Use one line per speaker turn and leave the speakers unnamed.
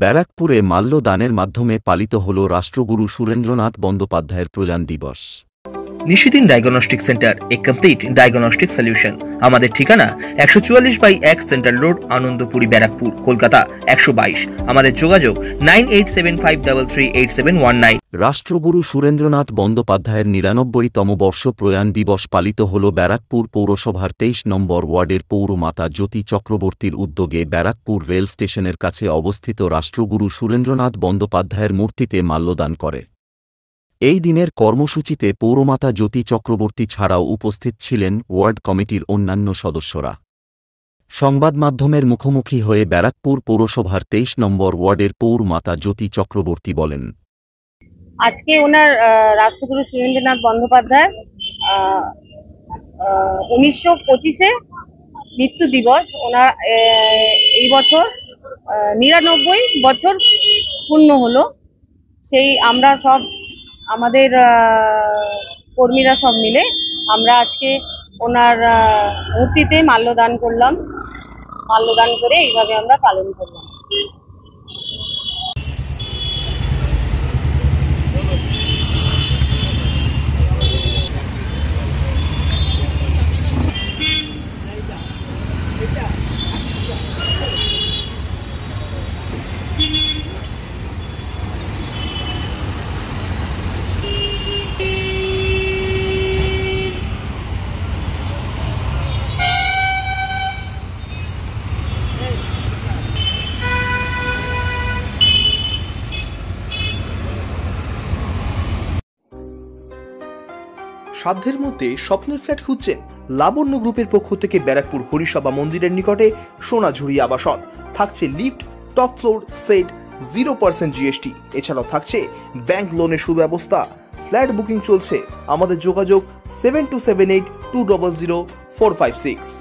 ব্যারাকপুরে মাল্যদানের মাধ্যমে পালিত হল রাষ্ট্রগুরু সুরেন্দ্রনাথ বন্দ্যোপাধ্যায়ের প্রয়াণ দিবস।
নিশিদিন ডায়াগনস্টিক সেন্টার, এ কমপ্লিট ডায়াগনস্টিক সলিউশন। আমাদের ঠিকানা 144/1 সেন্ট্রাল রোড, আনন্দপুরি, ব্যারাকপুর, কলকাতা 122। আমাদের যোগাযোগ 9875338719।
রাষ্ট্রগুরু সুরেন্দ্রনাথ বন্দ্যোপাধ্যায়ের ৯৯তম বর্ষ প্রয়াণ দিবস পালিত হল ব্যারাকপুর পৌরসভার ২৩ নম্বর ওয়ার্ডের পৌরমাতা জ্যোতি চক্রবর্তীর উদ্যোগে। ব্যারাকপুর রেল স্টেশনের কাছে অবস্থিত রাষ্ট্রগুরু সুরেন্দ্রনাথ বন্দ্যোপাধ্যায়ের মূর্তিতে মাল্যদান করে। এই দিনের কর্মসূচিতে পৌরমাতা জ্যোতি চক্রবর্তী ছাড়াও উপস্থিত ছিলেন ওয়ার্ড কমিটির অন্যান্য সদস্যরা। সংবাদ মাধ্যমের মুখোমুখি হয়ে ব্যারাকপুর পৌরসভার ২৩ নম্বর ওয়ার্ডের পৌরমাতা জ্যোতি চক্রবর্তী বলেন,
আজকে ওনার রাষ্ট্রগুরু সুরেন্দ্রনাথ বন্দ্যোপাধ্যায় 1925-এ মৃত্যু দিবস। ওনার এই বছর 99 বছর পূর্ণ হলো। সেই আমরা সব আমাদের কর্মীরা সব মিলে আমরা আজকে ওনার মূর্তিতে মাল্যদান করলাম। মাল্যদান করে এইভাবে আমরা পালন করলাম।
সাধ্যের মধ্যে স্বপ্নের ফ্ল্যাট খুঁজছেন? লাবণ্য গ্রুপের পক্ষ থেকে ব্যারাকপুর হরিসভা মন্দিরের নিকটে সোনাঝুরি আবাসন। থাকছে lift, top floor, set, 0% GST। এছাড়াও থাকছে ব্যাংক লোনের সুব্যবস্থা। ফ্ল্যাট বুকিং চলছে। আমাদের যোগাযোগ 7278200456।